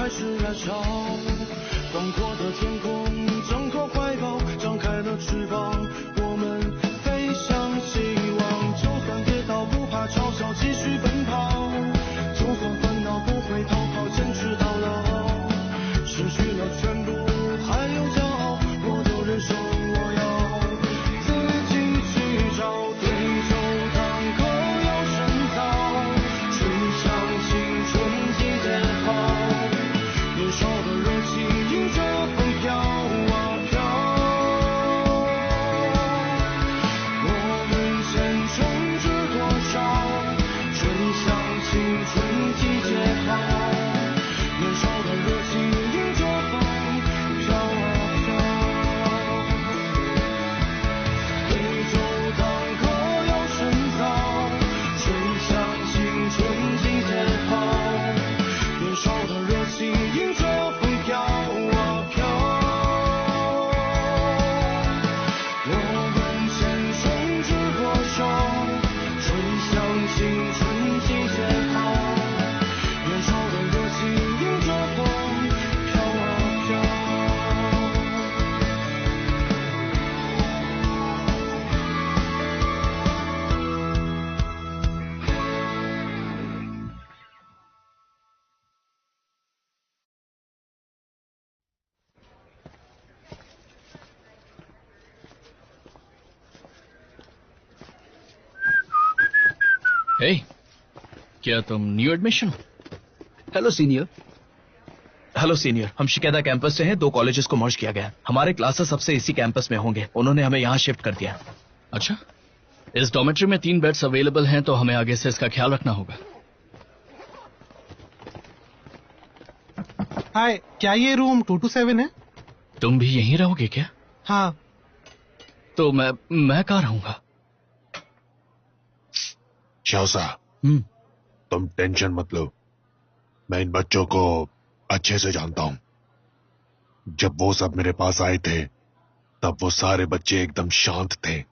还是燃烧。广阔的天空，张口怀抱，张开了翅膀，我们飞向希望。就算跌倒不怕嘲笑，继续奔跑。就算烦恼不会逃跑，坚持到老。失去了全部，还有骄傲，我都忍受。我要自己去找，对酒当歌要深造，吹响青春季节号，年少的热情迎着风飘啊飘。我们前程知多少，吹响青春季节号，年少的热情迎着风飘啊飘。对酒当歌要深造，吹响青春季节号，年少的热情迎着风飘啊飘。我们前程知多少，吹响青春季节号，年少的热情迎着风飘啊飘。हे, क्या तुम new admission हो? Hello senior. हेलो सीनियर, हम शिकैदा कैंपस से हैं। 2 कॉलेजेस को मर्ज किया गया है। हमारे क्लासेस सबसे इसी कैंपस में होंगे। उन्होंने हमें यहाँ शिफ्ट कर दिया। अच्छा, इस डॉर्मेट्री में 3 बेड्स अवेलेबल हैं, तो हमें आगे से इसका ख्याल रखना होगा। हाय, क्या ये रूम 227 है? तुम भी यहीं रहोगे क्या? हाँ। तो मैं कहाँ रहूंगा? शाहसा, तुम टेंशन मत लो। मैं इन बच्चों को अच्छे से जानता हूं। जब वो सब मेरे पास आए थे तब वो सारे बच्चे एकदम शांत थे,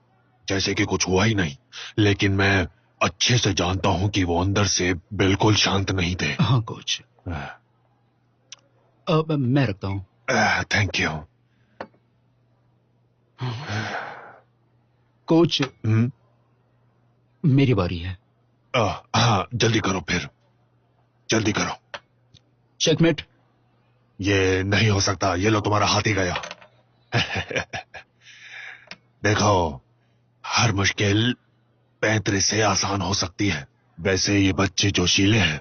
जैसे कि कुछ हुआ ही नहीं। लेकिन मैं अच्छे से जानता हूं कि वो अंदर से बिल्कुल शांत नहीं थे। हाँ कोच, मैं रखता हूँ। Thank you coach. मेरी बारी है। हाँ, जल्दी करो, फिर जल्दी करो। चेकमेट। ये नहीं हो सकता, ये लो तुम्हारा हाथ ही गया। देखो, हर मुश्किल 35 से आसान हो सकती है। वैसे ये बच्चे जोशीले हैं,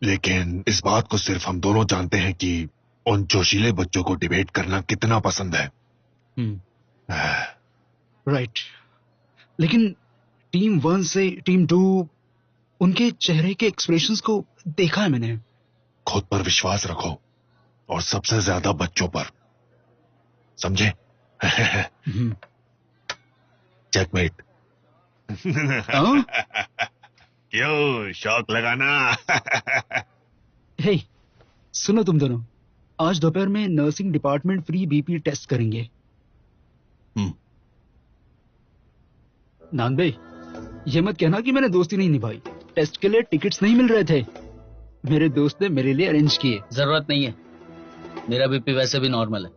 लेकिन इस बात को सिर्फ हम दोनों जानते हैं कि उन जोशीले बच्चों को डिबेट करना कितना पसंद है। राइट, लेकिन टीम 1 से टीम 2, उनके चेहरे के एक्सप्रेशंस को देखा है मैंने। खुद पर विश्वास रखो, और सबसे ज्यादा बच्चों पर, समझे? चेकमेट। क्यों शौक लगाना? हे, सुनो तुम दोनों, आज दोपहर में nursing department free BP test करेंगे। नानबे, ये मत कहना कि मैंने दोस्ती नहीं निभाई। टेस्ट के लिए टिकट्स नहीं मिल रहे थे, मेरे दोस्त ने मेरे लिए अरेंज किए। जरूरत नहीं है, मेरा बीपी वैसे भी नॉर्मल है।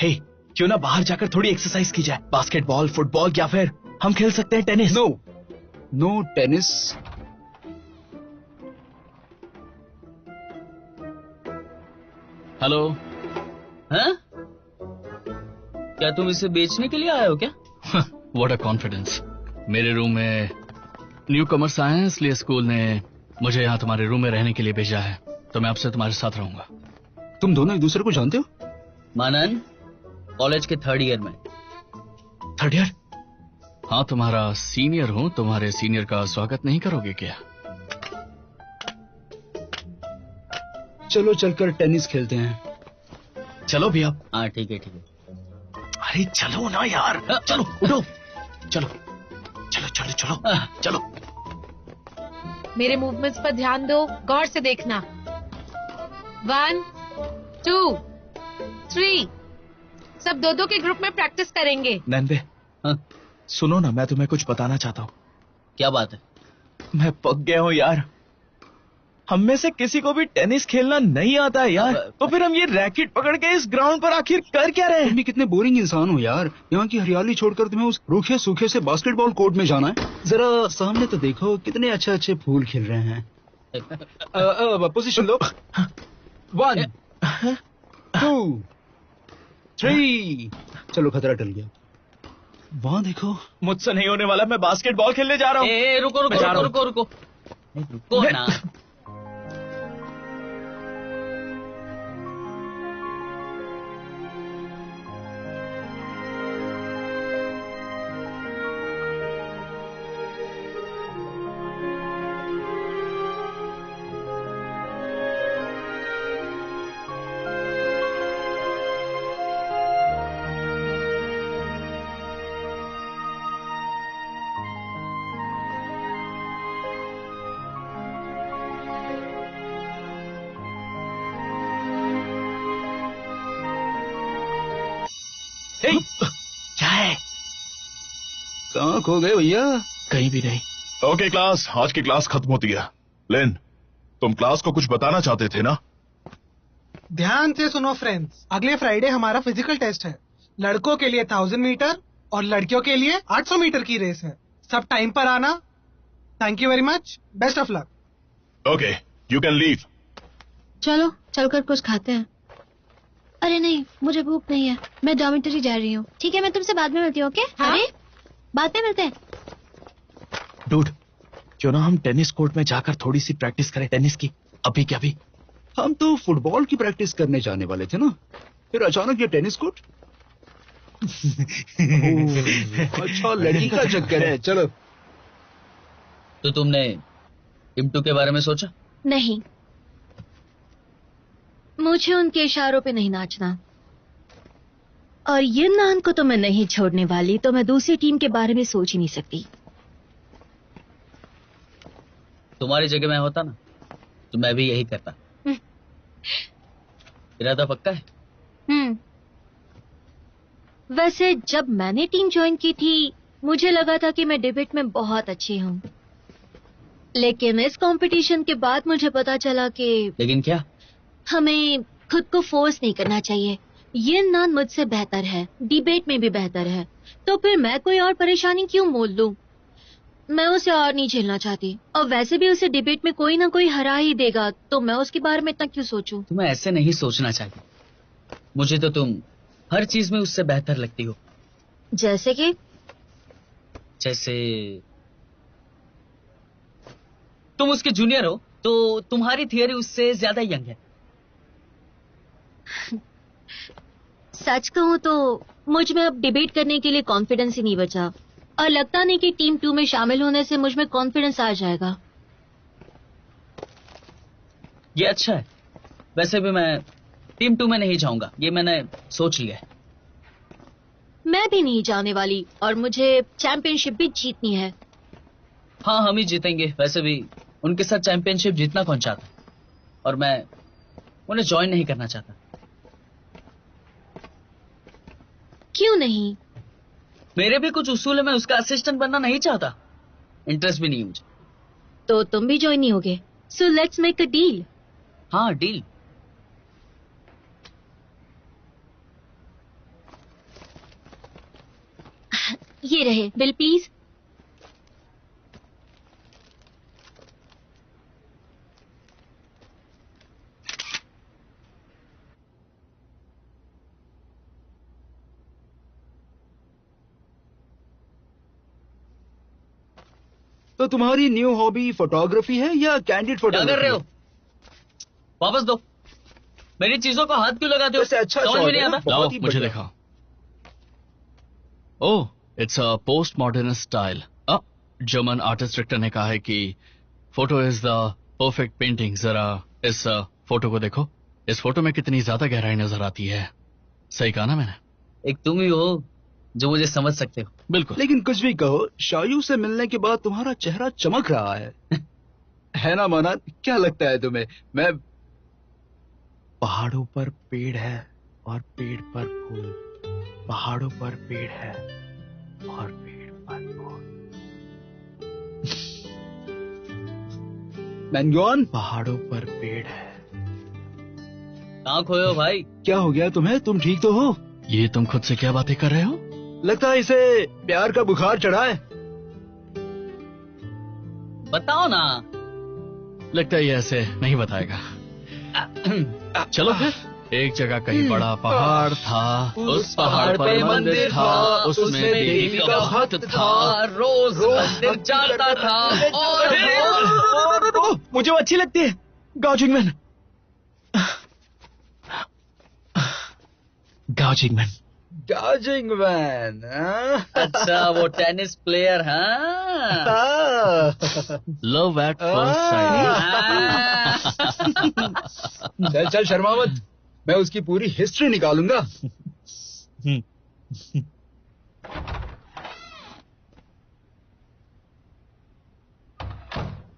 हे, क्यों ना बाहर जाकर थोड़ी एक्सरसाइज की जाए? बास्केटबॉल, फुटबॉल, या फिर हम खेल सकते हैं टेनिस। No tennis. हेलो। हैं? क्या तुम इसे बेचने के लिए आए हो क्या? What a confidence. मेरे रूम में न्यू कमर्स आए हैं, इसलिए स्कूल ने मुझे यहाँ तुम्हारे रूम में रहने के लिए भेजा है, तो मैं आपसे तुम्हारे साथ रहूंगा। तुम दोनों एक दूसरे को जानते हो? मानन, कॉलेज के 3rd ईयर में। 3rd year? हाँ, तुम्हारा सीनियर हूँ। तुम्हारे सीनियर का स्वागत नहीं करोगे क्या? चलो चलकर टेनिस खेलते हैं। चलो भैया। हाँ ठीक है ठीक है। अरे चलो ना यार, चलो उठो, चलो चलो चलो चलो चलो। मेरे मूवमेंट्स पर ध्यान दो, गौर से देखना। 1 2 3। सब 2-2 के ग्रुप में प्रैक्टिस करेंगे। नंदे, सुनो ना, मैं तुम्हें कुछ बताना चाहता हूँ। क्या बात है? मैं पक गया हूँ यार। हम में से किसी को भी टेनिस खेलना नहीं आता है यार, तो फिर हम ये रैकेट पकड़ के इस ग्राउंड पर आखिर कर क्या रहे तुम हैं? भी कितने बोरिंग इंसान हो यार। यहाँ की हरियाली छोड़कर तुम्हें उस रूखे सूखे से बास्केटबॉल कोर्ट में जाना है? जरा सामने तो देखो, कितने अच्छे अच्छे फूल खिल रहे हैं। पोजीशन लो। 1 2 3। चलो, खतरा टल गया। वहाँ देखो। मुझसे नहीं होने वाला, मैं बास्केटबॉल खेलने जा रहा हूँ। ए, रुको रुको मैं जा रहा रुको रुको रुको रुको ना। क्या है? कहाँ खो गए भैया? कहीं भी नहीं। ओके क्लास, आज की क्लास खत्म होती है। लेन, तुम क्लास को कुछ बताना चाहते थे ना? ध्यान से सुनो फ्रेंड्स, अगले फ्राइडे हमारा फिजिकल टेस्ट है। लड़कों के लिए 1000 मीटर और लड़कियों के लिए 800 मीटर की रेस है। सब टाइम पर आना। Thank you very much, best of luck. Okay, you can leave. चलो चलकर कुछ खाते हैं। अरे नहीं, मुझे भूख नहीं है, मैं डॉर्मेटरी जा रही हूँ। ठीक है, मैं तुमसे बाद में मिलती हूँ। ओके? हाँ? अरे बाद में मिलते हैं। डूड, क्यों ना हम टेनिस कोर्ट में जाकर थोड़ी सी प्रैक्टिस करें टेनिस की, अभी क्या अभी। हम तो फुटबॉल की प्रैक्टिस करने जाने वाले थे ना, फिर अचानक ये टेनिस कोर्ट। अच्छा, लड़की का चक्कर है। चलो। तो तुमने टिम्टू के बारे में सोचा? नहीं, मुझे उनके इशारों पे नहीं नाचना। और युन्नान को तो मैं नहीं छोड़ने वाली, तो मैं दूसरी टीम के बारे में सोच ही नहीं सकती। तुम्हारी जगह मैं होता ना तो मैं भी यही करता। इरादा पक्का है? वैसे जब मैंने टीम ज्वाइन की थी, मुझे लगा था कि मैं डिबेट में बहुत अच्छी हूँ, लेकिन इस कंपटीशन के बाद मुझे पता चला कि लेकिन क्या? हमें खुद को फोर्स नहीं करना चाहिए। युन्नान मुझसे बेहतर है, डिबेट में भी बेहतर है, तो फिर मैं कोई और परेशानी क्यों मोल लूं? मैं उसे और नहीं झेलना चाहती, और वैसे भी उसे डिबेट में कोई ना कोई हरा ही देगा, तो मैं उसके बारे में इतना क्यों सोचूं? तुम्हें ऐसे नहीं सोचना चाहिए। मुझे तो तुम हर चीज में उससे बेहतर लगती हो। जैसे कि? जैसे तुम उसके जूनियर हो, तो तुम्हारी थियरी उससे ज्यादा यंग है। सच कहूं तो मुझ में अब डिबेट करने के लिए कॉन्फिडेंस ही नहीं बचा, और लगता नहीं कि टीम 2 में शामिल होने से मुझ में कॉन्फिडेंस आ जाएगा। ये अच्छा है। वैसे भी मैं टीम 2 में नहीं जाऊंगा, ये मैंने सोच लिया है। मैं भी नहीं जाने वाली, और मुझे चैंपियनशिप भी जीतनी है। हाँ, हम ही जीतेंगे। वैसे भी उनके साथ चैंपियनशिप जीतना कौन चाहता, और मैं उन्हें ज्वाइन नहीं करना चाहता। क्यों नहीं? मेरे भी कुछ उसूल है, मैं उसका असिस्टेंट बनना नहीं चाहता। इंटरेस्ट भी नहीं मुझे। तो तुम भी ज्वाइन नहीं होगे? So let's make a deal. हाँ, डील। ये रहे बिल, प्लीज। तो तुम्हारी न्यू हॉबी फोटोग्राफी है या कैंडिड क्या कर फोटोग्राफी? रहे हो? वापस दो। मेरी चीजों को हाथ क्यों लगाते हो? वैसे अच्छा समझ शॉट में नहीं है ना? आता। लाओ, बहुत ही मुझे बढ़िया। दिखाओ। Oh, it's a post modern style. German artist director ने कहा है कि photo is the perfect painting. जरा इस फोटो को देखो। इस फोटो में कितनी ज्यादा गहराई नजर आती है। सही कहा ना मैंने? एक तुम ही हो जो मुझे समझ सकते हो। बिल्कुल। लेकिन कुछ भी कहो, शायू से मिलने के बाद तुम्हारा चेहरा चमक रहा है ना माना? क्या लगता है तुम्हें? मैं पहाड़ों पर पेड़ है और पेड़ पर फूल, पहाड़ों पर पेड़ है और पेड़ पर फूल। मैनगॉन, पहाड़ों पर पेड़ है। कहाँ खोए हो भाई? क्या हो गया तुम्हें? तुम ठीक तो हो? ये तुम खुद से क्या बातें कर रहे हो? लगता है इसे प्यार का बुखार चढ़ा है। बताओ ना। लगता है ये ऐसे नहीं बताएगा। चलो फिर। एक जगह कहीं बड़ा पहाड़ था, उस पहाड़ पर मंदिर था, उसमें देवी का भक्त था, रोज मंदिर जाता था और मुझे वो अच्छी लगती है, गाओ जिंगमैन। गाओ जिंगमैन। जिंगमैन, अच्छा वो टेनिस प्लेयर। हाँ लव एट फर्स्ट साइट। चल चल शर्मा मत, मैं उसकी पूरी हिस्ट्री निकालूंगा।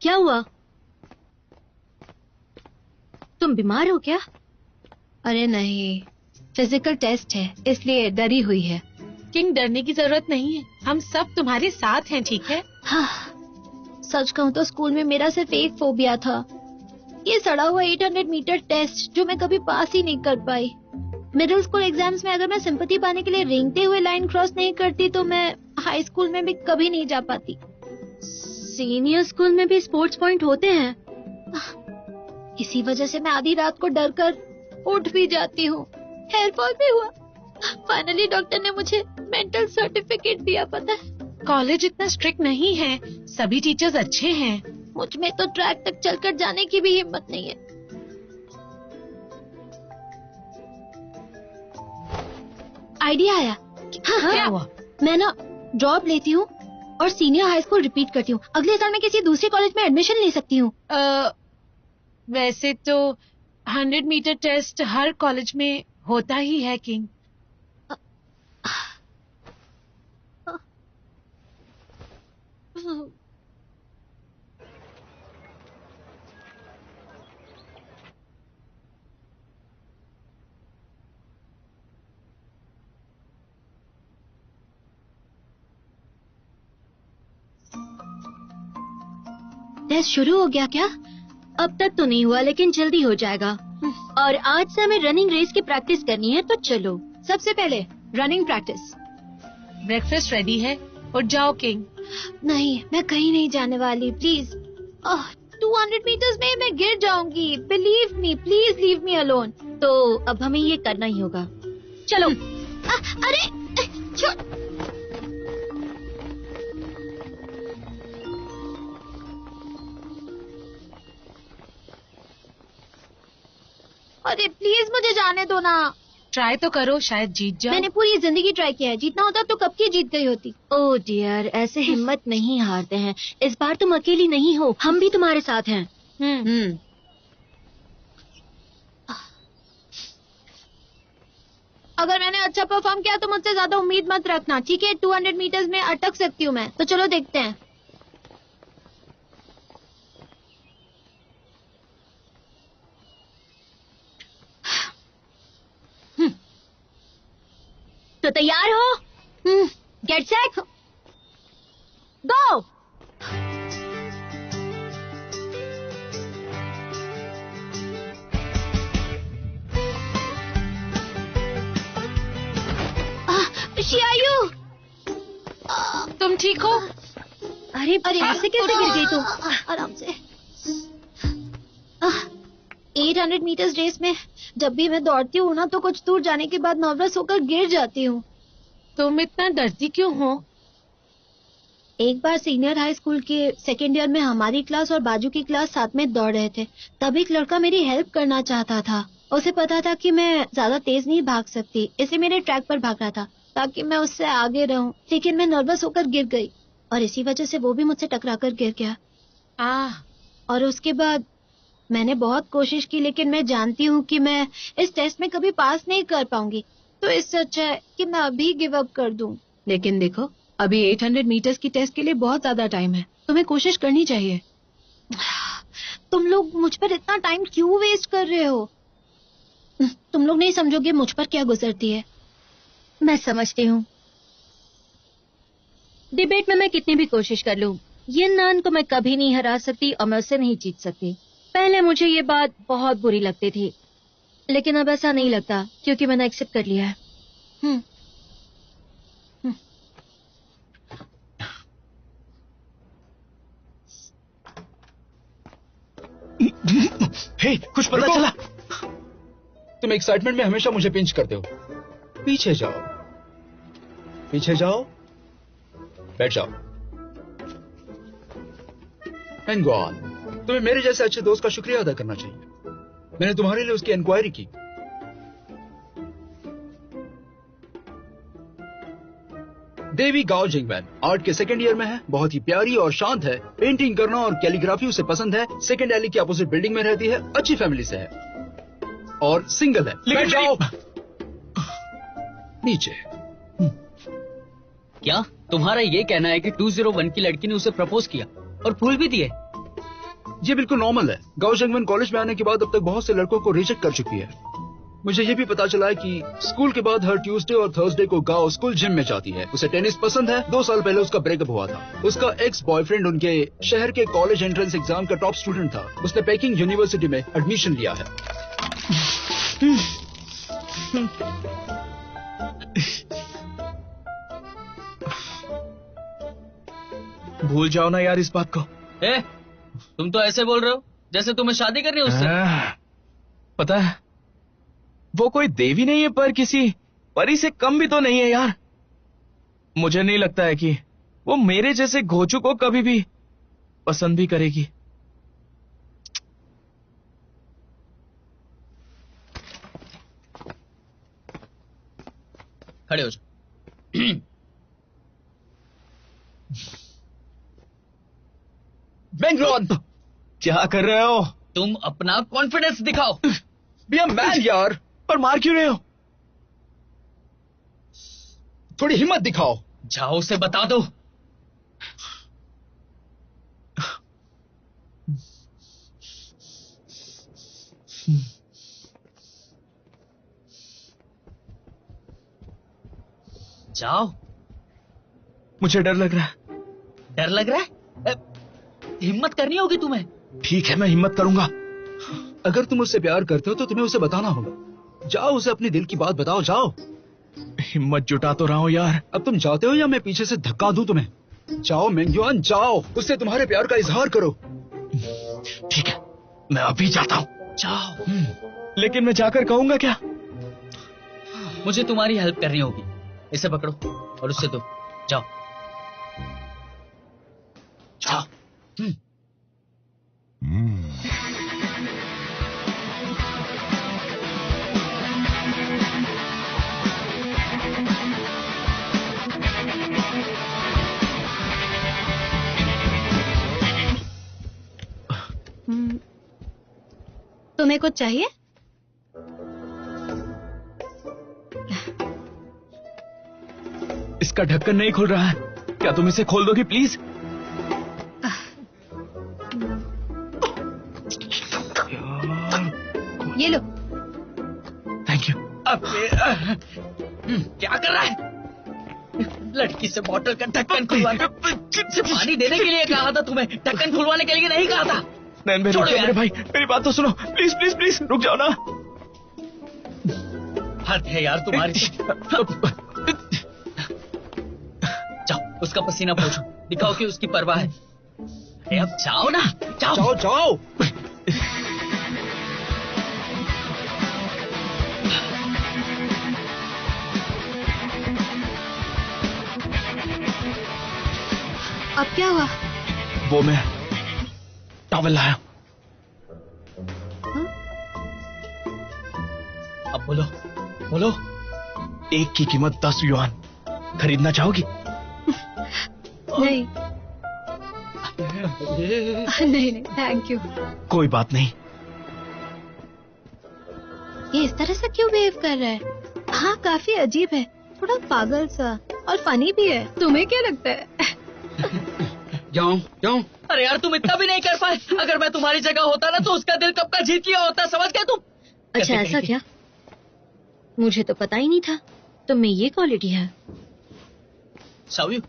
क्या हुआ? तुम बीमार हो क्या? अरे नहीं, फिजिकल टेस्ट है इसलिए डरी हुई है। किंग, डरने की जरूरत नहीं है, हम सब तुम्हारे साथ हैं, ठीक है? हाँ, सच कहूँ तो स्कूल में मेरा सिर्फ एक फोबिया था, ये सड़ा हुआ 800 मीटर टेस्ट जो मैं कभी पास ही नहीं कर पाई। मिडिल स्कूल एग्जाम्स में अगर मैं सिंपैथी पाने के लिए रेंगते हुए लाइन क्रॉस नहीं करती तो मैं हाई स्कूल में भी कभी नहीं जा पाती। सीनियर स्कूल में भी स्पोर्ट्स पॉइंट होते हैं, इसी वजह से मैं आधी रात को डर कर उठ भी जाती हूँ। हेयर फॉल भी हुआ। फाइनली डॉक्टर ने मुझे मेंटल सर्टिफिकेट दिया। पता है, कॉलेज इतना स्ट्रिक्ट नहीं है, सभी टीचर्स अच्छे हैं। मुझ में तो ट्रैक तक चलकर जाने की भी हिम्मत नहीं है। आइडिया आया। हाँ, क्या हुआ? मैं ना ड्रॉप लेती हूँ और सीनियर हाई स्कूल रिपीट करती हूँ। अगले साल मैं किसी दूसरे कॉलेज में एडमिशन ले सकती हूँ। वैसे तो 100 मीटर टेस्ट हर कॉलेज में होता ही है किंग। टेस्ट शुरू हो गया क्या? अब तक तो नहीं हुआ लेकिन जल्दी हो जाएगा। और आज से हमें रनिंग रेस की प्रैक्टिस करनी है, तो चलो। सबसे पहले रनिंग प्रैक्टिस। ब्रेकफास्ट रेडी है, उठ जाओ किंग। नहीं, मैं कहीं नहीं जाने वाली, प्लीज। 200 मीटर्स में मैं गिर जाऊंगी, believe me, please leave me alone. तो अब हमें ये करना ही होगा। चलो। अरे अरे प्लीज मुझे जाने दो ना। ट्राई तो करो, शायद जीत जाओ। मैंने पूरी जिंदगी ट्राई किया है, जीतना होता तो कब की जीत गई होती। ओह डियर, ऐसे हिम्मत नहीं हारते हैं। इस बार तुम अकेली नहीं हो, हम भी तुम्हारे साथ हैं। अगर मैंने अच्छा परफॉर्म किया तो मुझसे ज्यादा उम्मीद मत रखना, ठीक है? 200 मीटर्स में अटक सकती हूँ मैं, तो चलो देखते हैं। तो तैयार हो? Get set go. शियायू, तुम ठीक हो? अरे ऐसे कैसे गिर गई तुम? आराम से। 800 मीटर्स रेस में जब भी मैं दौड़ती हूँ ना, तो कुछ दूर जाने के बाद नर्वस होकर गिर जाती हूँ। तुम इतना डरती क्यों हो? एक बार सीनियर हाई स्कूल के सेकेंड ईयर में हमारी क्लास और बाजू की क्लास साथ में दौड़ रहे थे। तब एक लड़का मेरी हेल्प करना चाहता था। उसे पता था कि मैं ज्यादा तेज नहीं भाग सकती, इसलिए मेरे ट्रैक पर भाग रहा था ताकि मैं उससे आगे रहूं। लेकिन मैं नर्वस होकर गिर गई और इसी वजह से वो भी मुझसे टकराकर गिर गया। और उसके बाद मैंने बहुत कोशिश की, लेकिन मैं जानती हूँ कि मैं इस टेस्ट में कभी पास नहीं कर पाऊंगी, तो इससे अच्छा है कि मैं अभी गिव अप कर दूं। लेकिन देखो, अभी 800 मीटर्स की टेस्ट के लिए बहुत ज्यादा टाइम है, तुम्हें कोशिश करनी चाहिए। तुम लोग मुझ पर इतना टाइम क्यों वेस्ट कर रहे हो? तुम लोग नहीं समझोगे मुझ पर क्या गुजरती है। मैं समझती हूँ। डिबेट में मैं कितनी भी कोशिश कर लूं, ये नान को मैं कभी नहीं हरा सकती और मैं उससे नहीं जीत सकती। पहले मुझे ये बात बहुत बुरी लगती थी, लेकिन अब ऐसा नहीं लगता क्योंकि मैंने एक्सेप्ट कर लिया है। हे, कुछ पता चला? तुम एक्साइटमेंट में हमेशा मुझे पिंच करते हो। पीछे जाओ, पीछे जाओ, बैठ जाओ एंड गो ऑन। तुम्हें मेरे जैसे अच्छे दोस्त का शुक्रिया अदा करना चाहिए। मैंने तुम्हारे लिए उसकी इंक्वायरी की। देवी गाओ जिंगमैन आर्ट के सेकंड ईयर में है, बहुत ही प्यारी और शांत है, पेंटिंग करना और कैलीग्राफी उसे पसंद है, सेकंड एली की अपोजिट बिल्डिंग में रहती है, अच्छी फैमिली से है और सिंगल है। बैठ जाओ नीचे। क्या तुम्हारा ये कहना है कि 201 की लड़की ने उसे प्रपोज किया और फूल भी दिए? ये बिल्कुल नॉर्मल है। गाओ जिंगमैन कॉलेज में आने के बाद अब तक बहुत से लड़कों को रिजेक्ट कर चुकी है। मुझे ये भी पता चला है कि स्कूल के बाद हर ट्यूसडे और थर्सडे को गाओ स्कूल जिम में जाती है। उसे टेनिस पसंद है। 2 साल पहले उसका ब्रेकअप हुआ था। उसका एक्स बॉयफ्रेंड उनके शहर के कॉलेज एंट्रेंस एग्जाम का टॉप स्टूडेंट था। उसने पेकिंग यूनिवर्सिटी में एडमिशन लिया है। भूल जाओ ना यार इस बात को। तुम तो ऐसे बोल रहे हो जैसे तुम्हें शादी करनी है उससे। पता है वो कोई देवी नहीं है, पर किसी परी से कम भी तो नहीं है यार। मुझे नहीं लगता है कि वो मेरे जैसे घोचू को कभी भी पसंद भी करेगी। खड़े हो जाओ। बैंगलोर क्या कर रहे हो? तुम अपना कॉन्फिडेंस दिखाओ। बी अ मैन यार। पर मार क्यों रहे हो? थोड़ी हिम्मत दिखाओ। जाओ उसे बता दो। जाओ। मुझे डर लग रहा है। डर लग रहा है? हिम्मत करनी होगी तुम्हें। ठीक है मैं हिम्मत करूंगा। अगर तुम उससे प्यार करते हो तो तुम्हें उसे बताना होगा। जाओ उसे अपने दिल की बात बताओ। जाओ। हिम्मत जुटा तो रहा हूं यार। अब तुम जाते हो या मैं पीछे से धक्का दूं तुम्हें? जाओ मेंगयुआन जाओ, उससे तुम्हारे प्यार का इजहार करो। ठीक है मैं अभी जाता हूं। जाओ। लेकिन मैं जाकर कहूंगा क्या? मुझे तुम्हारी हेल्प करनी होगी। इसे पकड़ो और उससे दो। जाओ जाओ। तुम्हें कुछ चाहिए? इसका ढक्कन नहीं खुल रहा है, क्या तुम इसे खोल दोगी प्लीज? ये लो। Thank you. क्या कर रहा है? लड़की से बॉटल का ढक्कन खुलवाने पानी देने के लिए कहा था तुम्हें, ढक्कन खुलवाने के लिए नहीं कहा था। नैन भाई, मेरे भाई मेरी बात तो सुनो प्लीज प्लीज प्लीज, रुक जाओ ना। हद है यार तुम्हारी। जाओ उसका पसीना पोंछो, दिखाओ कि उसकी परवाह है। अरे अब जाओ ना। जाओ जाओ जाओ। अब क्या हुआ? वो मैं टॉवल लाया। अब बोलो बोलो। एक की कीमत 10 युआन, खरीदना चाहोगी? नहीं नहीं नहीं थैंक यू। कोई बात नहीं। ये इस तरह से क्यों बिहेव कर रहा है? हाँ काफी अजीब है, थोड़ा पागल सा और फनी भी है। तुम्हें क्या लगता है? जाओ जाओ। अरे यार तुम इतना भी नहीं कर पाए। अगर मैं तुम्हारी जगह होता ना तो उसका दिल कब का जीत लिया होता, समझ गए तुम? अच्छा ऐसा क्या? मुझे तो पता ही नहीं था तुम में ये क्वालिटी है। शाओयू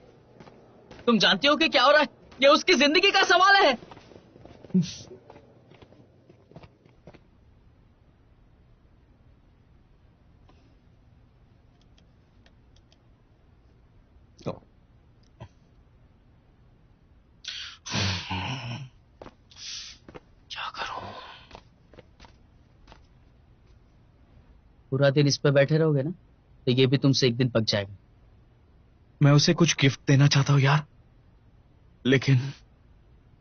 तुम जानती हो कि क्या हो रहा है? ये उसकी जिंदगी का सवाल है। क्या करूं? पूरा दिन इस पे बैठे रहोगे ना, तो ये भी तुमसे एक दिन पक जाएगा। मैं उसे कुछ गिफ्ट देना चाहता हूं यार, लेकिन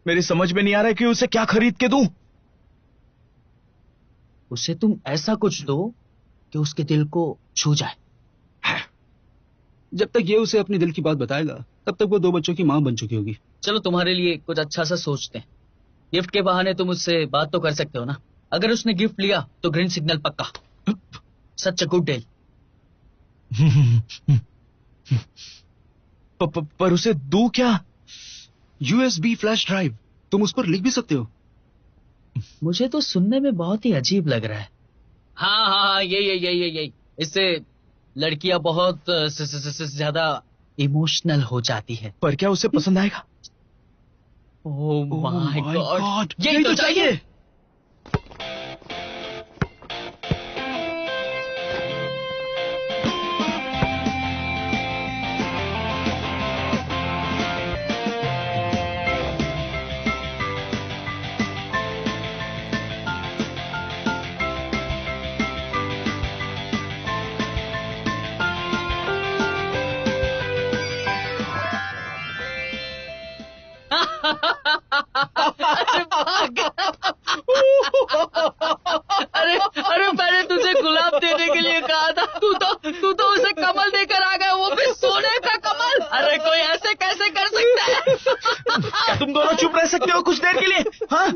मेरी समझ में नहीं आ रहा है कि उसे क्या खरीद के दूं। उसे तुम ऐसा कुछ दो कि उसके दिल को छू जाए। जब तक ये उसे अपनी दिल की बात बताएगा तब तक वो 2 बच्चों की मां बन चुकी होगी। चलो तुम्हारे लिए कुछ अच्छा सा सोचते हैं। गिफ्ट के बहाने तुम उससे बात तो कर सकते हो ना। अगर उसने गिफ्ट लिया तो ग्रीन सिग्नल पक्का। सच अ गुड डील। पर उसे दूं क्या? USB फ्लैश ड्राइव, तुम उस पर लिख भी सकते हो। मुझे तो सुनने में बहुत ही अजीब लग रहा है। हाँ हाँ हाँ, यही। इससे लड़कियां बहुत ज्यादा इमोशनल हो जाती है। पर क्या उसे पसंद आएगा? Oh my my God, God, यही तो चाहिए। अरे भाग। अरे अरे मैंने तुझे गुलाब देने के लिए कहा था, तू तो उसे कमल देकर आ गया, वो भी सोने का कमल। अरे कोई ऐसे कैसे कर सकता है? क्या तुम दोनों चुप रह सकते हो कुछ देर के लिए? हाँ,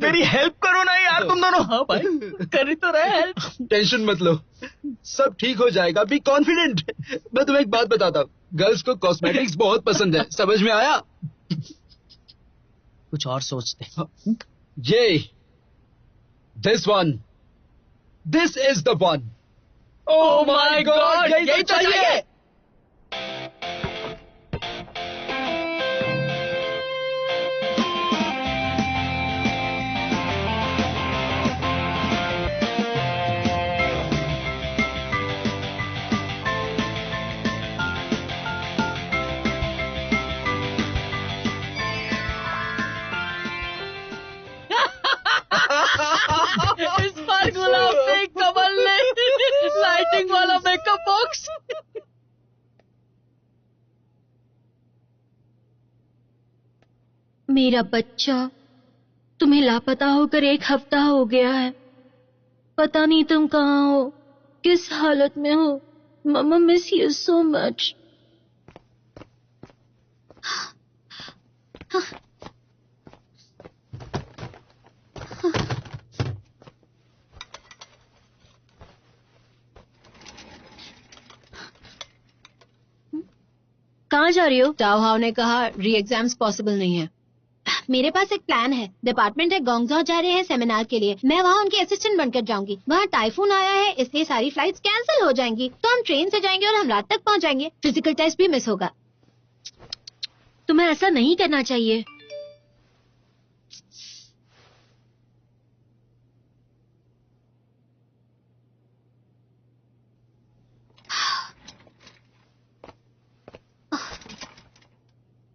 मेरी हेल्प करो ना यार तुम दोनों। हाँ भाई, कर ही तो रहे हेल्प। टेंशन मत लो, सब ठीक हो जाएगा, बी कॉन्फिडेंट। मैं तुम्हें एक बात बताता हूँ, गर्ल्स को कॉस्मेटिक्स बहुत पसंद है, समझ में आया? कुछ और सोचते। ये this one, this is the one. Oh my God, यही तो चाहिए। इस बार गुलाब से कमल ने लाइटिंग वाला मेकअप बॉक्स। मेरा बच्चा तुम्हें लापता होकर 1 हफ्ता हो गया है। पता नहीं तुम कहाँ हो, किस हालत में हो। मम्मा मिस यू सो मच। कहाँ जा रही हो? टाओहाउ ने कहा री एग्जाम्स पॉसिबल नहीं है। मेरे पास एक प्लान है। डिपार्टमेंट है गोंगझो जा रहे हैं सेमिनार के लिए। मैं वहाँ उनकी असिस्टेंट बनकर जाऊंगी। वहाँ टाइफून आया है, इसलिए सारी फ्लाइट्स कैंसिल हो जाएंगी। तो हम ट्रेन से जाएंगे और हम रात तक पहुँच जाएंगे। फिजिकल टेस्ट भी मिस होगा। तुम्हें ऐसा नहीं करना चाहिए।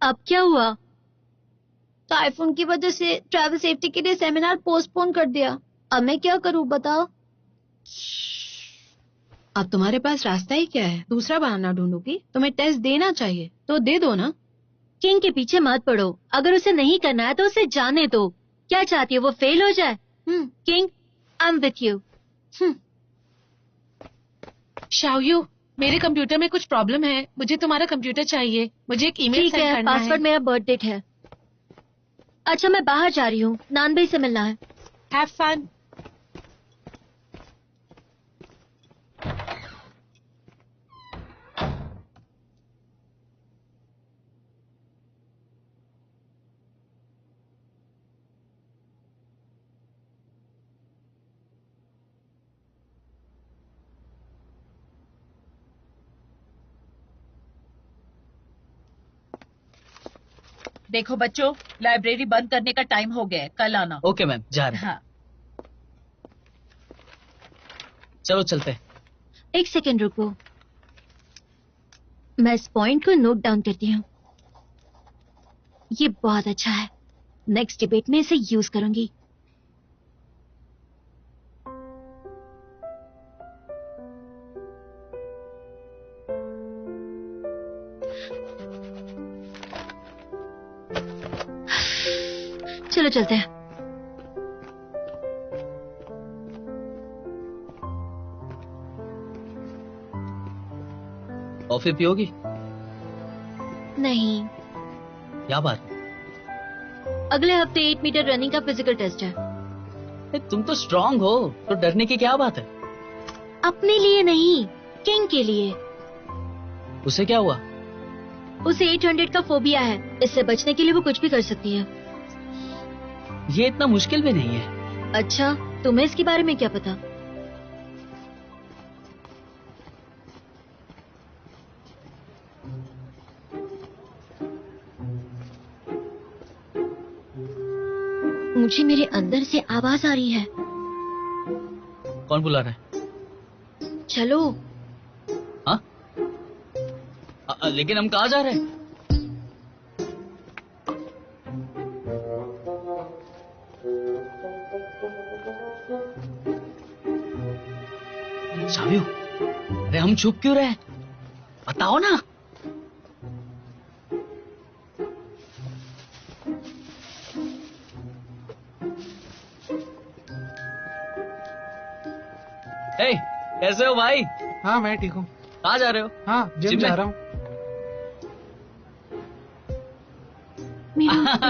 अब क्या हुआ? टाइफून की वजह से ट्रैवल सेफ्टी के लिए सेमिनार पोस्टपोन कर दिया। अब मैं क्या करूं बताओ? अब तुम्हारे पास रास्ता ही क्या है? दूसरा बहाना ढूंढूंगी। तुम्हें टेस्ट देना चाहिए तो दे दो ना। किंग के पीछे मत पड़ो। अगर उसे नहीं करना है तो उसे जाने दो। क्या चाहती हो वो फेल हो जाए? King, I am with you. Shaoyu, मेरे कंप्यूटर में कुछ प्रॉब्लम है। मुझे तुम्हारा कंप्यूटर चाहिए। मुझे एक ईमेल ठीक सेंड है, करना है। पासवर्ड मेरा बर्थ डेट है। अच्छा, मैं बाहर जा रही हूँ, नानबई से मिलना है। Have fun. देखो बच्चों, लाइब्रेरी बंद करने का टाइम हो गया है, कल आना। ओके मैम, जा रहे हैं। हाँ। चलो चलते हैं। एक सेकेंड रुको, मैं इस पॉइंट को नोट डाउन करती हूँ। ये बहुत अच्छा है, नेक्स्ट डिबेट में इसे यूज करूंगी। चलो चलते हैं। कॉफी पियोगी? नहीं, क्या बात? अगले हफ्ते 8 मीटर रनिंग का फिजिकल टेस्ट है। तुम तो स्ट्रांग हो, तो डरने की क्या बात है? अपने लिए नहीं, किंग के लिए। उसे क्या हुआ? उसे 800 का फोबिया है, इससे बचने के लिए वो कुछ भी कर सकती है। ये इतना मुश्किल भी नहीं है। अच्छा, तुम्हें इसके बारे में क्या पता? मुझे मेरे अंदर से आवाज आ रही है। कौन बुला रहा है? चलो। हाँ? लेकिन हम कहाँ जा रहे हैं? शावियो, अरे हम चुप क्यों रहे? बताओ ना। हे, कैसे हो भाई? हाँ मैं ठीक हूँ। कहाँ जा रहे हो? हाँ जिम जा रहा हूँ।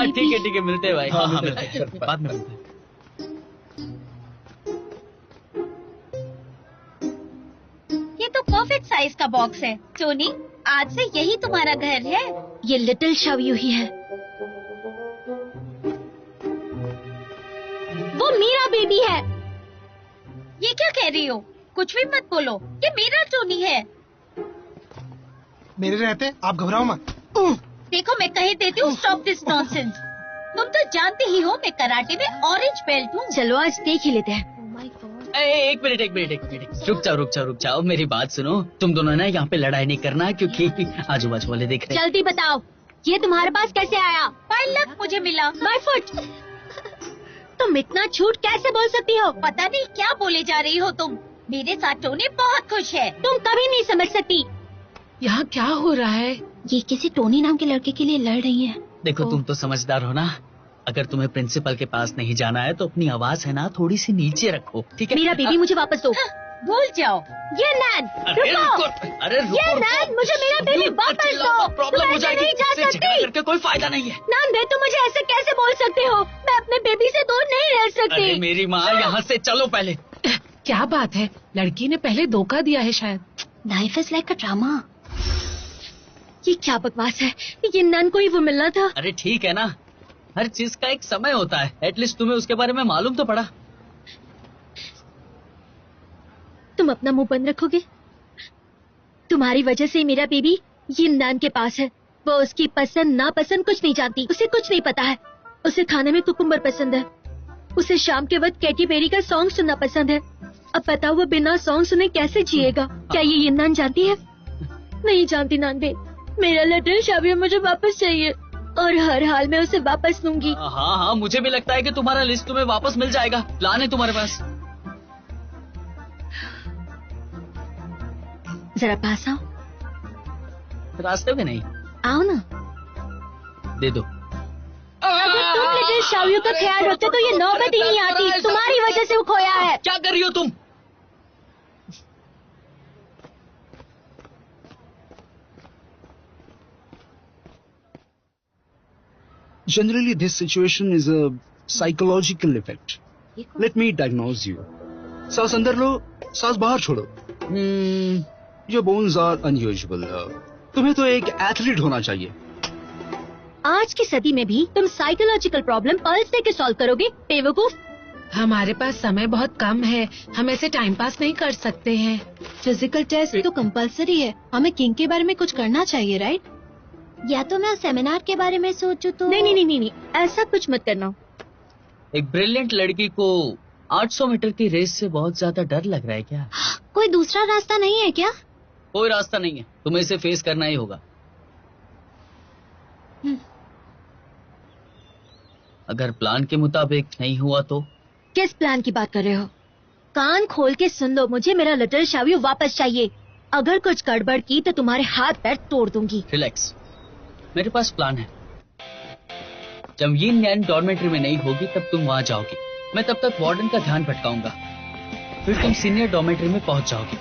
ठीक है मिलते हैं भाई। हाँ मिलते हैं, बाद में मिलते हैं। ये तो परफेक्ट साइज का बॉक्स है टोनी, आज से यही तुम्हारा घर है। ये लिटिल शावियो ही है। वो मेरा बेबी है। ये क्या कह रही हो? कुछ भी मत बोलो, ये मेरा टोनी है। मेरे रहते आप घबराओ मत। देखो मैं कह देती हूँ, स्टॉप दिस नॉनसेंस। तुम तो जानते ही हो मैं कराटे में ऑरेंज बेल्ट हूँ। चलो आज देख ही लेते हैं। एक मिनट, रुक जाओ, मेरी बात सुनो। तुम दोनों ना यहाँ पे लड़ाई नहीं करना, क्योंकि आजू बाजू वाले देख रहे हैं। जल्दी बताओ, ये तुम्हारे पास कैसे आया? बाय लक मुझे मिला। My foot. तुम इतना झूठ कैसे बोल सकती हो? पता नहीं क्या बोले जा रही हो तुम। मेरे साथ टोनी बहुत खुश है। तुम कभी नहीं समझ सकती। यहाँ क्या हो रहा है? ये किसी टोनी नाम के लड़के के लिए लड़ रही है। देखो तुम तो समझदार हो ना, अगर तुम्हें प्रिंसिपल के पास नहीं जाना है तो अपनी आवाज है ना थोड़ी सी नीचे रखो, ठीक है? मेरा बेबी मुझे वापस दो। भूल जाओ। ये नैन, रुको। ये नैन, मुझे मेरा बेबी वापस दो। प्रॉब्लम हो जाएगी, नहीं जा इससे झगड़ा सकती। करके कोई फायदा नहीं है। नैन बे, तुम मुझे ऐसे कैसे बोल सकते हो? मैं अपने बेबी से दूर नहीं रह सकती। अरे मेरी माँ, यहाँ से चलो पहले। क्या बात है? लड़की ने पहले धोखा दिया है शायद। Life is like a drama. ये क्या बकवास है? ये नैन को ही वो मिलना था। अरे ठीक है ना, हर चीज का एक समय होता है। एटलीस्ट तुम्हें उसके बारे में मालूम तो पड़ा। तुम अपना मुंह बंद रखोगे? तुम्हारी वजह से मेरा बेबी ये नैन के पास है। वो उसकी पसंद नापसंद कुछ नहीं जानती, उसे कुछ नहीं पता है। उसे खाने में कुकुम्बर पसंद है, उसे शाम के वक्त कैटी पेरी का सॉन्ग सुनना पसंद है। अब बताओ वो बिना सॉन्ग सुने कैसे जिएगा? क्या ये नैन जानती है? नहीं जानती नानबे। मेरा लिटिल शावियो मुझे वापस चाहिए और हर हाल में उसे वापस लूंगी। हाँ, मुझे भी लगता है कि तुम्हारा लिस्ट तुम्हें वापस मिल जाएगा। प्लान है तुम्हारे पास? जरा पास आओ। रास्ते में नहीं, आओ ना। दे दो। अगर तुम लिटिल शावियो का ख्याल रखते तो ये नौबत ही नहीं आती। तुम्हारी वजह से वो खोया है। क्या कर रही हो तुम? Generally, this situation is a psychological effect. Let me diagnose you. सांस अंदर लो, सांस बाहर छोड़ो. Your bones are unusual. तुम्हें तो एक एथलीट होना चाहिए. आज की सदी में भी तुम साइकोलॉजिकल प्रॉब्लम पल्स दे के सॉल्व करोगे? बेवकूफ। हमारे पास समय बहुत कम है, हम ऐसे टाइम पास नहीं कर सकते हैं। फिजिकल टेस्ट तो कंपलसरी है। हमें किंग के बारे में कुछ करना चाहिए, राइट? या तो मैं उस सेमिनार के बारे में सोचूं तो नहीं, ऐसा कुछ मत करना। एक ब्रिलियंट लड़की को 800 मीटर की रेस से बहुत ज्यादा डर लग रहा है क्या? कोई दूसरा रास्ता नहीं है क्या? कोई रास्ता नहीं है, तुम्हें इसे फेस करना ही होगा। अगर प्लान के मुताबिक नहीं हुआ तो? किस प्लान की बात कर रहे हो? कान खोल के सुन लो, मुझे मेरा लिटिल शावियो वापस चाहिए। अगर कुछ गड़बड़ की तो तुम्हारे हाथ पैर तोड़ दूंगी। रिलैक्स, मेरे पास प्लान है। जब यिन यान डॉर्मेट्री में नहीं होगी तब तुम वहां जाओगी, मैं तब तक वार्डन का ध्यान भटकाऊंगा, फिर तुम सीनियर डॉर्मेट्री में पहुंच जाओगी।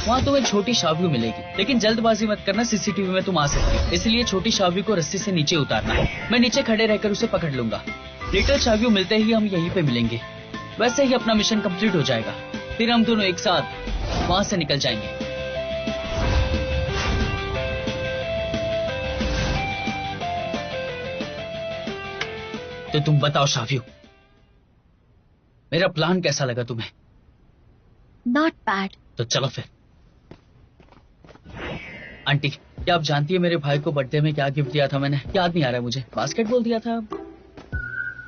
वहां तुम्हें छोटी शावियो मिलेगी, लेकिन जल्दबाजी मत करना, सीसीटीवी में तुम आ सकती हो, इसलिए छोटी शावियो को रस्सी से नीचे उतारना है। मैं नीचे खड़े रहकर उसे पकड़ लूंगा। लिटिल शावियो मिलते ही हम यहीं पे मिलेंगे। वैसे ही अपना मिशन कंप्लीट हो जाएगा, फिर हम दोनों एक साथ वहां से निकल जाएंगे। तो तुम बताओ शावियो, मेरा प्लान कैसा लगा तुम्हें? Not bad. तो चलो फिर। आंटी, क्या आप जानती है मेरे भाई को बर्थडे में क्या गिफ्ट दिया था मैंने? याद नहीं आ रहा है मुझे। बास्केटबॉल दिया था?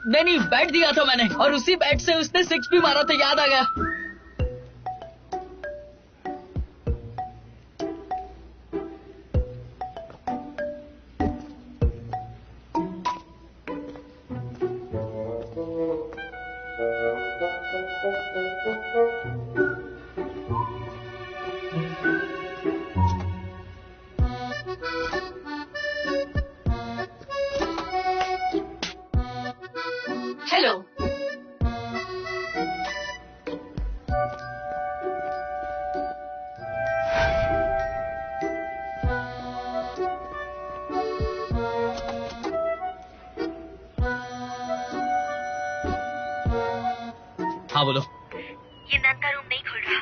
नहीं, बैट दिया था मैंने, और उसी बैट से उसने 6 भी मारा था, याद आ गया। हेलो, हाँ बोलो। ये नन का रूम नहीं खुल रहा,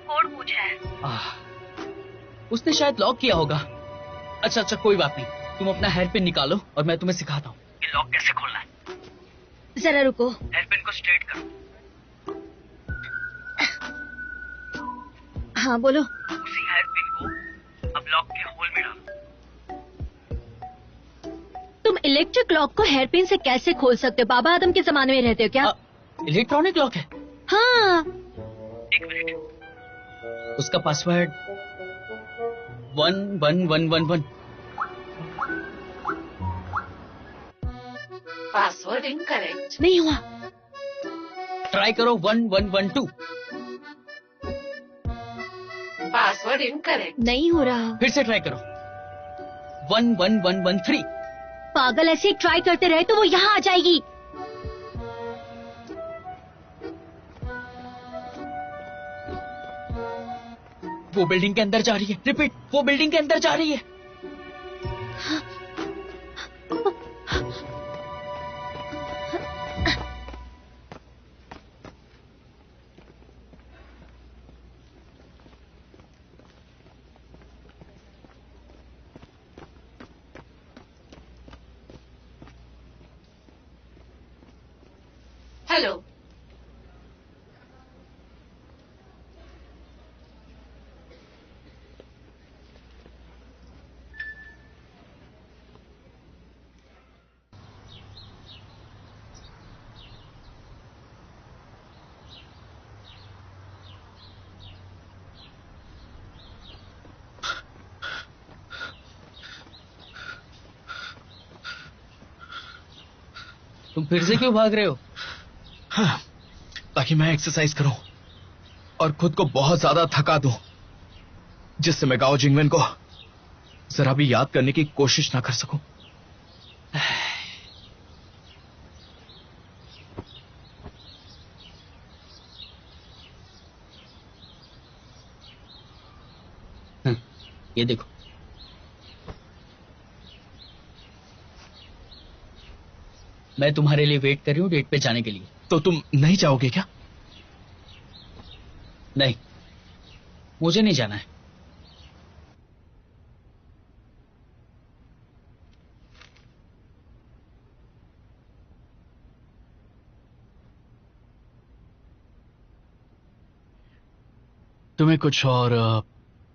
कोड पूछ रहा है। उसने शायद लॉक किया होगा। अच्छा, कोई बात नहीं, तुम अपना हेयर पिन निकालो और मैं तुम्हें सिखाता हूँ कि लॉक कैसे खोलना है। जरा रुको। हेयर पिन को स्ट्रेट करो। हाँ बोलो। उसी हेयर पिन को अब लॉक के होल में डालो। तुम इलेक्ट्रिक लॉक को हेयर पिन से कैसे खोल सकते हो? बाबा आदम के जमाने में रहते हो क्या? इलेक्ट्रॉनिक लॉक है। हाँ। एक मिनट, उसका पासवर्ड 11111। Password incorrect. नहीं हुआ। ट्राई करो 1112। Password incorrect. नहीं हो रहा। फिर से ट्राई करो 11113। पागल, ऐसे ट्राई करते रहे तो वो यहाँ आ जाएगी। वो बिल्डिंग के अंदर जा रही है। रिपीट, वो बिल्डिंग के अंदर जा रही है। हेलो, तुम फिर से क्यों भाग रहे हो? हाँ, ताकि मैं एक्सरसाइज करूं और खुद को बहुत ज्यादा थका दूं, जिससे मैं गाओ जिंगवेन को जरा भी याद करने की कोशिश ना कर सकूं। ये देखो, मैं तुम्हारे लिए वेट कर रही हूँ डेट पे जाने के लिए। तो तुम नहीं जाओगे क्या? नहीं, मुझे नहीं जाना है। तुम्हें कुछ और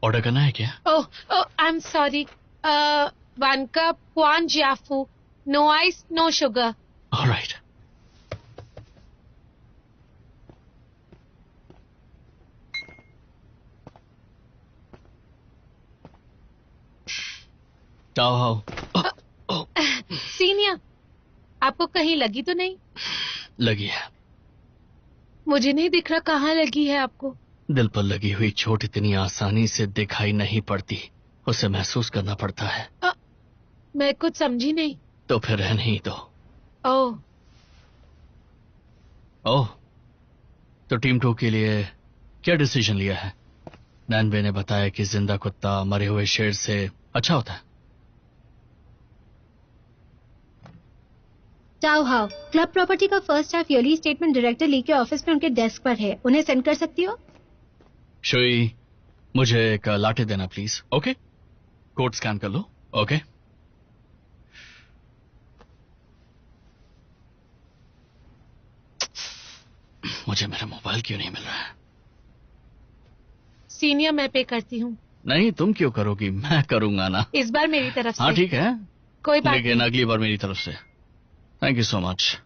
ऑर्डर करना है क्या? Oh, I am sorry, 1 cup Quan Jiafu, no ice, no sugar. All right. चाओ हाओ। सीनियर, आपको कहीं लगी तो नहीं? लगी है। मुझे नहीं दिख रहा कहाँ लगी है आपको। दिल पर लगी हुई चोट इतनी आसानी से दिखाई नहीं पड़ती, उसे महसूस करना पड़ता है। मैं कुछ समझी नहीं। तो फिर रहने ही दो। ओह, ओह, तो टीम 2 के लिए क्या डिसीजन लिया है? नैनबे ने बताया कि जिंदा कुत्ता मरे हुए शेर से अच्छा होता है। चाओ हाओ, क्लब प्रॉपर्टी का first half yearly statement director Li के ऑफिस में उनके डेस्क पर है, उन्हें सेंड कर सकती हो? शुई, मुझे एक लाटे देना प्लीज। ओके, कोड स्कैन कर लो। ओके, मुझे मेरा मोबाइल क्यों नहीं मिल रहा है? सीनियर मैं पे करती हूँ। नहीं, तुम क्यों करोगी, मैं करूंगा ना। इस बार मेरी तरफ से। हाँ ठीक है, कोई बात लेकिन नहीं। अगली बार मेरी तरफ से। Thank you so much.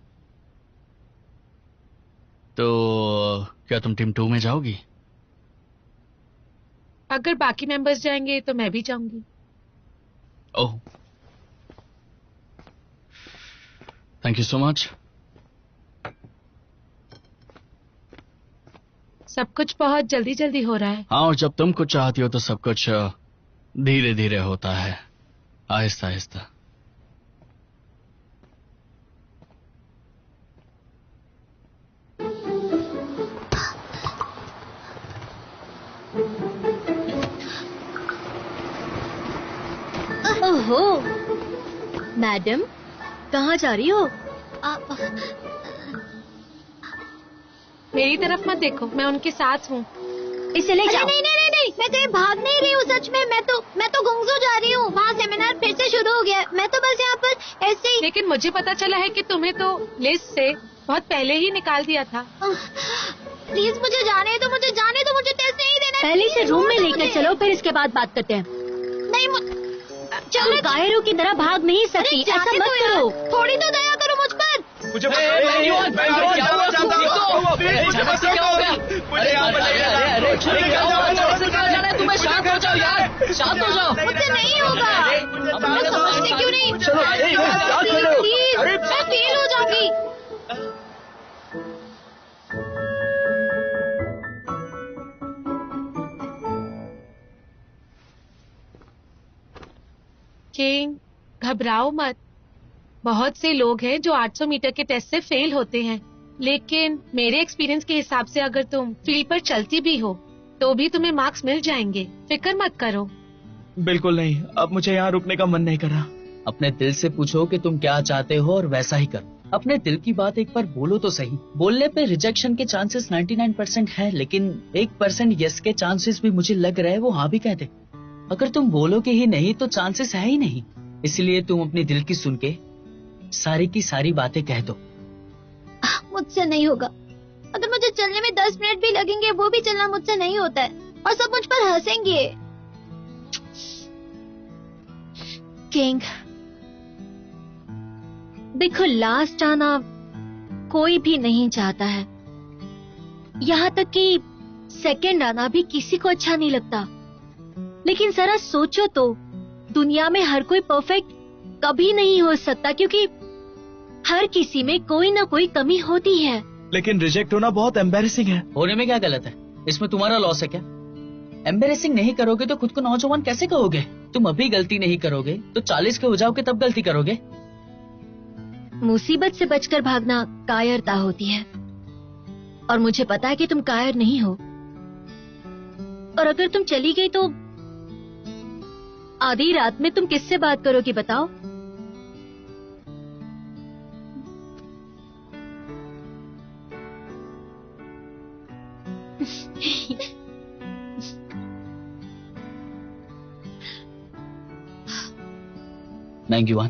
तो क्या तुम टीम 2 में जाओगी? अगर बाकी मेंबर्स जाएंगे तो मैं भी जाऊंगी। ओह, थैंक यू सो मच। सब कुछ बहुत जल्दी जल्दी हो रहा है। हाँ, और जब तुम कुछ चाहती हो तो सब कुछ धीरे धीरे होता है, आहिस्ता आहिस्ता। ओहो, मैडम कहाँ जा रही हो? मेरी तरफ मत देखो, मैं उनके साथ हूँ। इसे ले जाओ। नहीं नहीं नहीं नहीं, मैं कहीं भाग नहीं रही हूँ सच में। मैं तो गुंगजू जा रही हूँ, वहाँ सेमिनार फिर से शुरू हो गया। मैं तो बस यहाँ पर ऐसे ही। लेकिन मुझे पता चला है कि तुम्हें तो लिस्ट से बहुत पहले ही निकाल दिया था। प्लीज मुझे जाने दो, मुझे जाने दो, मुझे टेस्ट नहीं देना। पहले से रूम में लेकर चलो, फिर इसके बाद बात करते हैं। नहीं तुम कायरों की तरह भाग नहीं सकती, ऐसा मत करो। थोड़ी तो दया करो मुझ पर। मुझे तुम्हें शांत हो जाओ यार, शांत हो जाओ। मुझसे नहीं होगा। लोग समझते क्यों नहीं? प्लीज, मैं फेल हो जाऊंगी। किंग, घबराओ मत। बहुत से लोग हैं जो 800 मीटर के टेस्ट से फेल होते हैं, लेकिन मेरे एक्सपीरियंस के हिसाब से अगर तुम फील्ड पर चलती भी हो तो भी तुम्हें मार्क्स मिल जाएंगे। फिक्र मत करो। बिल्कुल नहीं, अब मुझे यहाँ रुकने का मन नहीं कर रहा। अपने दिल से पूछो कि तुम क्या चाहते हो और वैसा ही करो। अपने दिल की बात एक बार बोलो तो सही। बोलने पे रिजेक्शन के चांसेस 99% है, लेकिन 1% यस के चांसेस भी मुझे लग रहा है वो हाँ भी कह दे। अगर तुम बोलोगे ही नहीं तो चांसेस है ही नहीं। इसलिए तुम अपने दिल की सुन के सारी की सारी बातें कह दो। मुझसे नहीं होगा। अगर मुझे चलने में 10 मिनट भी लगेंगे, वो भी चलना मुझसे नहीं होता है, और सब मुझ पर हंसेंगे। किंग, देखो लास्ट आना कोई भी नहीं चाहता है, यहाँ तक कि सेकंड आना भी किसी को अच्छा नहीं लगता। लेकिन जरा सोचो तो, दुनिया में हर कोई परफेक्ट कभी नहीं हो सकता, क्योंकि हर किसी में कोई ना कोई कमी होती है। लेकिन रिजेक्ट होना बहुत एम्बैरेसिंग है। होने में क्या गलत है? इसमें तुम्हारा लॉस है क्या? एम्बैरेसिंग नहीं करोगे तो खुद को नौजवान कैसे कहोगे? तुम अभी गलती नहीं करोगे तो 40 के हो जाओगे तब गलती करोगे। मुसीबत से बचकर भागना कायरता होती है, और मुझे पता है कि तुम कायर नहीं हो। और अगर तुम चली गई तो आधी रात में तुम किससे बात करोगी बताओ? मैंगीवान,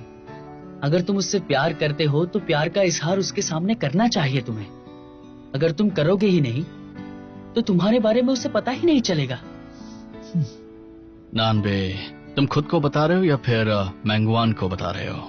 अगर तुम उससे प्यार करते हो तो प्यार का इजहार उसके सामने करना चाहिए तुम्हें। अगर तुम करोगे ही नहीं तो तुम्हारे बारे में उसे पता ही नहीं चलेगा। नानबे, तुम खुद को बता रहे हो या फिर मैंगवान को बता रहे हो?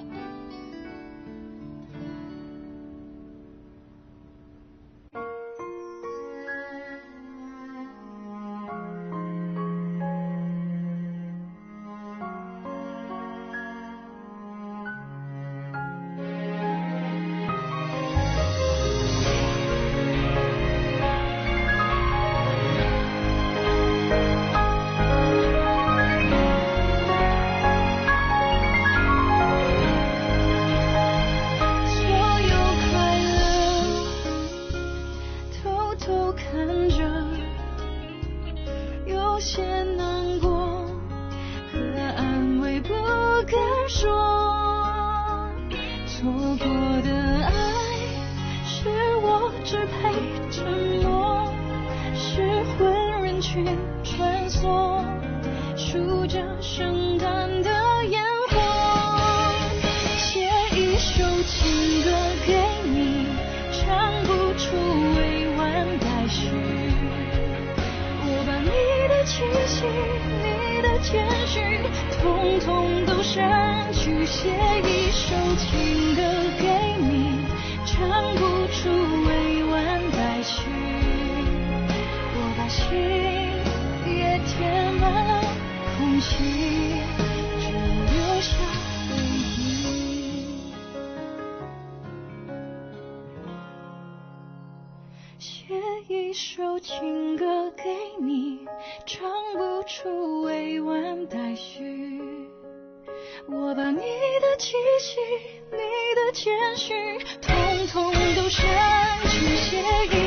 我把你的气息，你的谦虚，统统都删去，写一